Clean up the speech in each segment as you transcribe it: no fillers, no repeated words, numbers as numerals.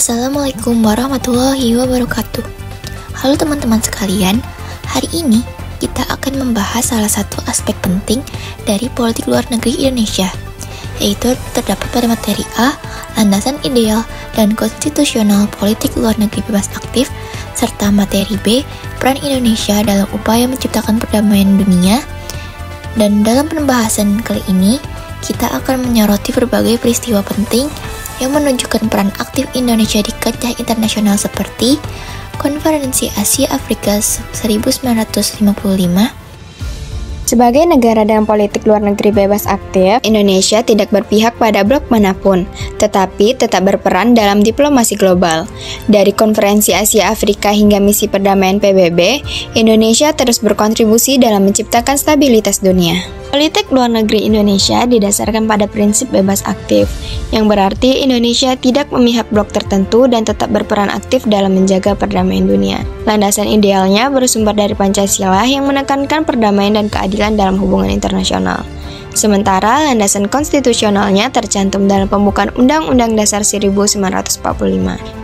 Assalamualaikum warahmatullahi wabarakatuh. Halo teman-teman sekalian, hari ini kita akan membahas salah satu aspek penting dari politik luar negeri Indonesia, yaitu terdapat pada materi A, landasan ideal dan konstitusional politik luar negeri bebas aktif, serta materi B, peran Indonesia dalam upaya menciptakan perdamaian dunia. Dan dalam pembahasan kali ini, kita akan menyoroti berbagai peristiwa penting yang menunjukkan peran aktif Indonesia di kancah internasional seperti Konferensi Asia Afrika 1955. Sebagai negara dalam politik luar negeri bebas aktif, Indonesia tidak berpihak pada blok manapun, tetapi tetap berperan dalam diplomasi global. Dari Konferensi Asia Afrika hingga misi perdamaian PBB, Indonesia terus berkontribusi dalam menciptakan stabilitas dunia. Politik luar negeri Indonesia didasarkan pada prinsip bebas aktif, yang berarti Indonesia tidak memihak blok tertentu dan tetap berperan aktif dalam menjaga perdamaian dunia. Landasan idealnya bersumber dari Pancasila yang menekankan perdamaian dan keadilan dalam hubungan internasional. Sementara landasan konstitusionalnya tercantum dalam pembukaan Undang-Undang Dasar 1945,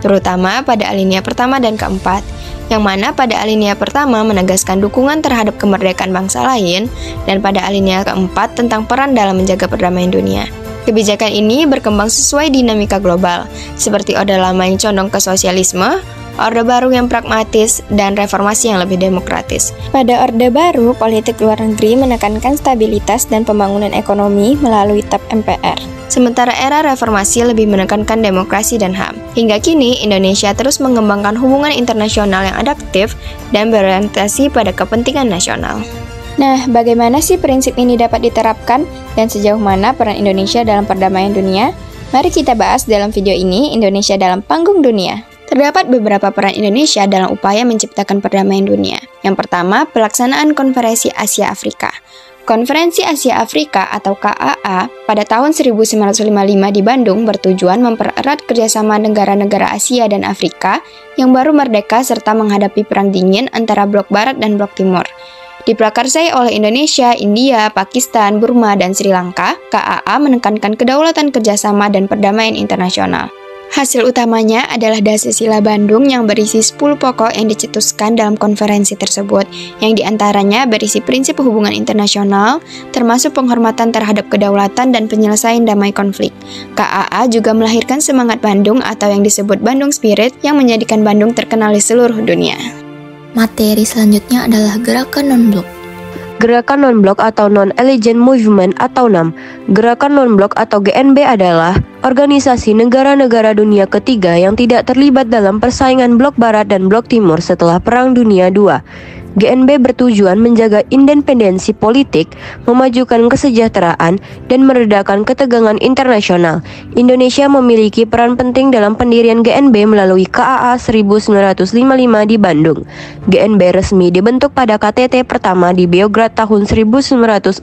terutama pada alinea pertama dan keempat, yang mana pada alinea pertama menegaskan dukungan terhadap kemerdekaan bangsa lain, dan pada alinea keempat tentang peran dalam menjaga perdamaian dunia. Kebijakan ini berkembang sesuai dinamika global, seperti Orde Lama yang condong ke sosialisme, Orde Baru yang pragmatis, dan reformasi yang lebih demokratis. Pada Orde Baru, politik luar negeri menekankan stabilitas dan pembangunan ekonomi melalui TAP MPR. Sementara era reformasi lebih menekankan demokrasi dan HAM. Hingga kini, Indonesia terus mengembangkan hubungan internasional yang adaptif dan berorientasi pada kepentingan nasional. Nah, bagaimana sih prinsip ini dapat diterapkan dan sejauh mana peran Indonesia dalam perdamaian dunia? Mari kita bahas dalam video ini, Indonesia dalam panggung dunia. Terdapat beberapa peran Indonesia dalam upaya menciptakan perdamaian dunia. Yang pertama, pelaksanaan Konferensi Asia Afrika. Konferensi Asia Afrika atau KAA pada tahun 1955 di Bandung bertujuan mempererat kerjasama negara-negara Asia dan Afrika yang baru merdeka serta menghadapi perang dingin antara blok Barat dan blok Timur. Diprakarsai oleh Indonesia, India, Pakistan, Burma, dan Sri Lanka, KAA menekankan kedaulatan kerjasama dan perdamaian internasional. Hasil utamanya adalah Dasar Bandung yang berisi 10 pokok yang dicetuskan dalam konferensi tersebut, yang diantaranya berisi prinsip hubungan internasional, termasuk penghormatan terhadap kedaulatan dan penyelesaian damai konflik. KAA juga melahirkan semangat Bandung atau yang disebut Bandung Spirit yang menjadikan Bandung terkenal di seluruh dunia. Materi selanjutnya adalah gerakan non-blok. Gerakan non-blok atau Non-Aligned Movement atau NAM. Gerakan non-blok atau GNB adalah organisasi negara-negara dunia ketiga yang tidak terlibat dalam persaingan blok Barat dan blok Timur setelah Perang Dunia II. GNB bertujuan menjaga independensi politik, memajukan kesejahteraan, dan meredakan ketegangan internasional. Indonesia memiliki peran penting dalam pendirian GNB melalui KAA 1955 di Bandung. GNB resmi dibentuk pada KTT pertama di Beograd tahun 1961.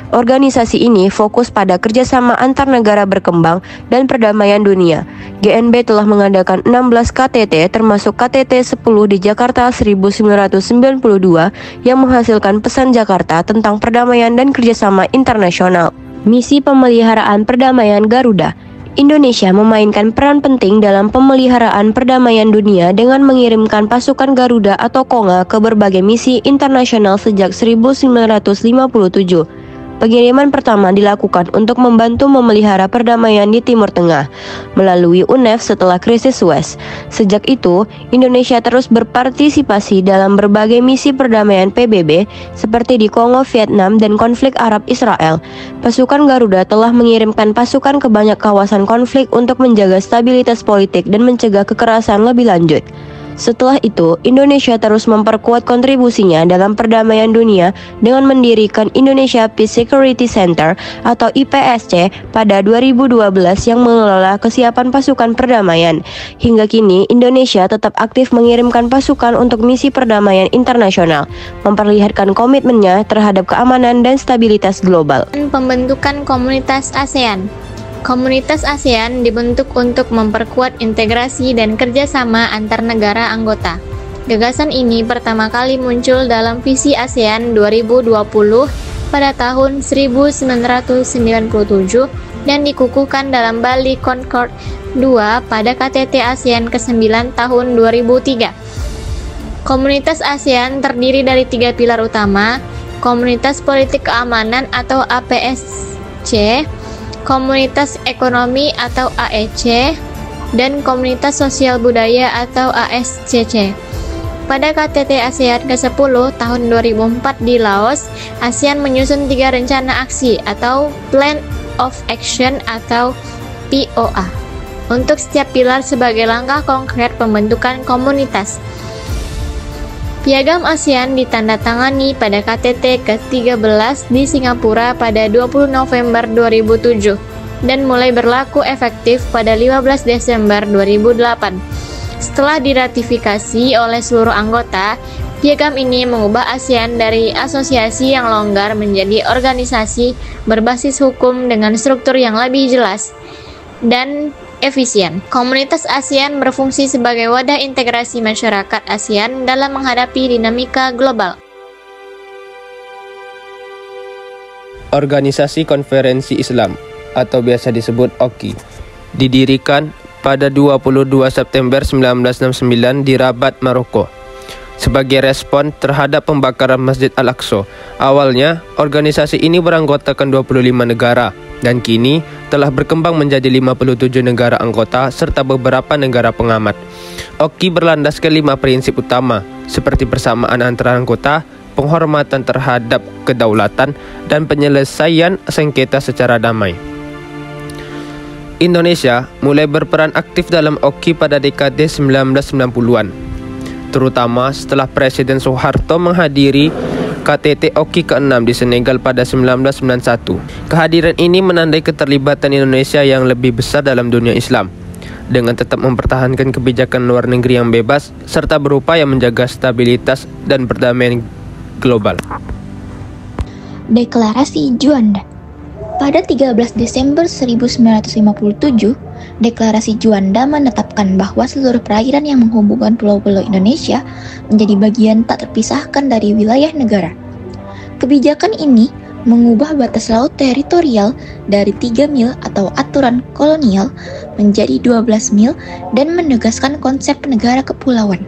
Organisasi ini fokus pada kerjasama antar negara berkembang dan perdamaian dunia. GNB telah mengadakan 16 KTT termasuk KTT 10 di Jakarta 1992 yang menghasilkan pesan Jakarta tentang perdamaian dan kerjasama internasional. Misi pemeliharaan perdamaian Garuda. Indonesia memainkan peran penting dalam pemeliharaan perdamaian dunia dengan mengirimkan pasukan Garuda atau Konga ke berbagai misi internasional sejak 1957. Pengiriman pertama dilakukan untuk membantu memelihara perdamaian di Timur Tengah melalui UNEF setelah krisis Suez. Sejak itu, Indonesia terus berpartisipasi dalam berbagai misi perdamaian PBB seperti di Kongo, Vietnam, dan konflik Arab-Israel. Pasukan Garuda telah mengirimkan pasukan ke banyak kawasan konflik untuk menjaga stabilitas politik dan mencegah kekerasan lebih lanjut. Setelah itu, Indonesia terus memperkuat kontribusinya dalam perdamaian dunia dengan mendirikan Indonesia Peace Security Center atau IPSC pada 2012 yang mengelola kesiapan pasukan perdamaian. Hingga kini, Indonesia tetap aktif mengirimkan pasukan untuk misi perdamaian internasional, memperlihatkan komitmennya terhadap keamanan dan stabilitas global. Pembentukan Komunitas ASEAN. Komunitas ASEAN dibentuk untuk memperkuat integrasi dan kerjasama antar negara anggota. Gagasan ini pertama kali muncul dalam visi ASEAN 2020 pada tahun 1997 dan dikukuhkan dalam Bali Concord 2 pada KTT ASEAN ke-9 tahun 2003. Komunitas ASEAN terdiri dari 3 pilar utama: Komunitas Politik Keamanan atau APSC, Komunitas Ekonomi atau AEC, dan Komunitas Sosial Budaya atau ASCC. Pada KTT ASEAN ke-10 tahun 2004 di Laos, ASEAN menyusun 3 rencana aksi atau Plan of Action atau POA untuk setiap pilar sebagai langkah konkret pembentukan komunitas. Piagam ASEAN ditandatangani pada KTT ke-13 di Singapura pada 20 November 2007 dan mulai berlaku efektif pada 15 Desember 2008. Setelah diratifikasi oleh seluruh anggota, piagam ini mengubah ASEAN dari asosiasi yang longgar menjadi organisasi berbasis hukum dengan struktur yang lebih jelas dan efisien. Komunitas ASEAN berfungsi sebagai wadah integrasi masyarakat ASEAN dalam menghadapi dinamika global. Organisasi Konferensi Islam atau biasa disebut OKI didirikan pada 22 September 1969 di Rabat, Maroko sebagai respon terhadap pembakaran Masjid Al-Aqsa. Awalnya, organisasi ini beranggotakan 25 negara dan kini telah berkembang menjadi 57 negara anggota serta beberapa negara pengamat. OKI berlandaskan 5 prinsip utama seperti persamaan antara anggota, penghormatan terhadap kedaulatan, dan penyelesaian sengketa secara damai. Indonesia mulai berperan aktif dalam OKI pada dekade 1990-an, terutama setelah Presiden Soeharto menghadiri KTT OKI ke-6 di Senegal pada 1991. Kehadiran ini menandai keterlibatan Indonesia yang lebih besar dalam dunia Islam, dengan tetap mempertahankan kebijakan luar negeri yang bebas, serta berupaya menjaga stabilitas dan perdamaian global. Deklarasi Juanda. Pada 13 Desember 1957, Deklarasi Juanda menetapkan bahwa seluruh perairan yang menghubungkan pulau-pulau Indonesia menjadi bagian tak terpisahkan dari wilayah negara. Kebijakan ini mengubah batas laut teritorial dari 3 mil atau aturan kolonial menjadi 12 mil dan menegaskan konsep negara kepulauan,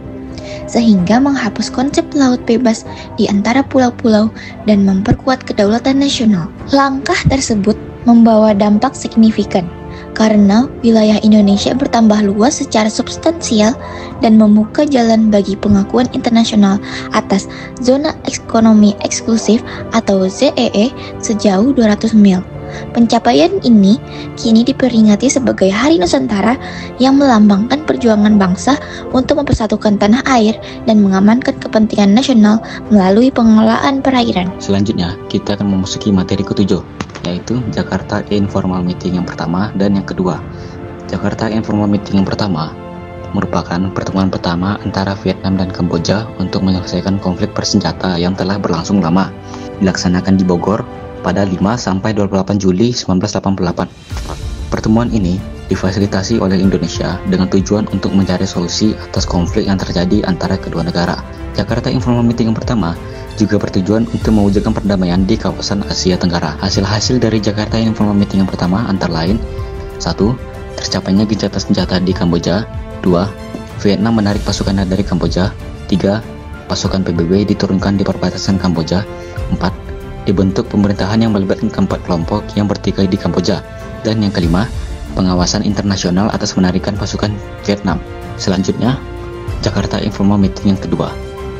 sehingga menghapus konsep laut bebas di antara pulau-pulau dan memperkuat kedaulatan nasional. Langkah tersebut membawa dampak signifikan karena wilayah Indonesia bertambah luas secara substansial dan membuka jalan bagi pengakuan internasional atas zona ekonomi eksklusif atau ZEE sejauh 200 mil. Pencapaian ini kini diperingati sebagai Hari Nusantara yang melambangkan perjuangan bangsa untuk mempersatukan tanah air dan mengamankan kepentingan nasional melalui pengelolaan perairan. Selanjutnya, kita akan memasuki materi ke-7, yaitu Jakarta Informal Meeting yang pertama dan yang kedua. Jakarta Informal Meeting yang pertama merupakan pertemuan pertama antara Vietnam dan Kamboja untuk menyelesaikan konflik bersenjata yang telah berlangsung lama. Dilaksanakan di Bogor pada 5-28 Juli 1988. Pertemuan ini difasilitasi oleh Indonesia dengan tujuan untuk mencari solusi atas konflik yang terjadi antara kedua negara. Jakarta Informal Meeting yang pertama juga bertujuan untuk mewujudkan perdamaian di kawasan Asia Tenggara. Hasil-hasil dari Jakarta Informal Meeting yang pertama antara lain: 1. Tercapainya gencatan senjata di Kamboja. 2. Vietnam menarik pasukannya dari Kamboja. 3. Pasukan PBB diturunkan di perbatasan Kamboja. 4. Dibentuk pemerintahan yang melibatkan keempat kelompok yang bertikai di Kamboja. Dan yang kelima, pengawasan internasional atas penarikan pasukan Vietnam. Selanjutnya, Jakarta Informal Meeting yang kedua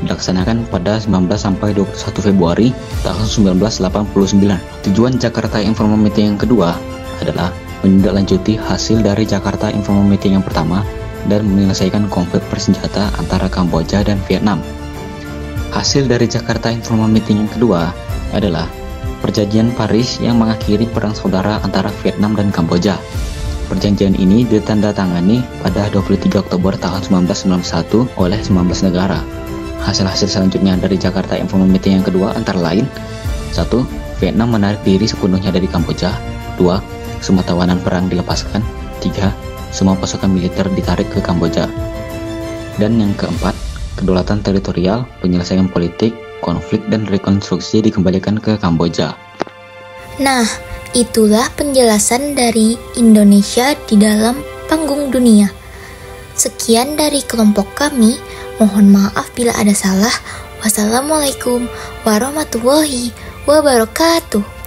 dilaksanakan pada 19-21 Februari tahun 1989. Tujuan Jakarta Informal Meeting yang kedua adalah menindaklanjuti hasil dari Jakarta Informal Meeting yang pertama dan menyelesaikan konflik bersenjata antara Kamboja dan Vietnam. Hasil dari Jakarta Informal Meeting yang kedua adalah Perjanjian Paris yang mengakhiri perang saudara antara Vietnam dan Kamboja. Perjanjian ini ditandatangani pada 23 Oktober tahun 1991 oleh 19 negara. Hasil-hasil selanjutnya dari Jakarta Informal Meeting yang kedua antara lain: 1. Vietnam menarik diri sepenuhnya dari Kamboja. 2. Semua tawanan perang dilepaskan. 3. Semua pasukan militer ditarik ke Kamboja. Dan yang keempat, kedaulatan teritorial, penyelesaian politik, konflik, dan rekonstruksi dikembalikan ke Kamboja. Nah, itulah penjelasan dari Indonesia di dalam panggung dunia. Sekian dari kelompok kami, mohon maaf bila ada salah. Wassalamualaikum warahmatullahi wabarakatuh.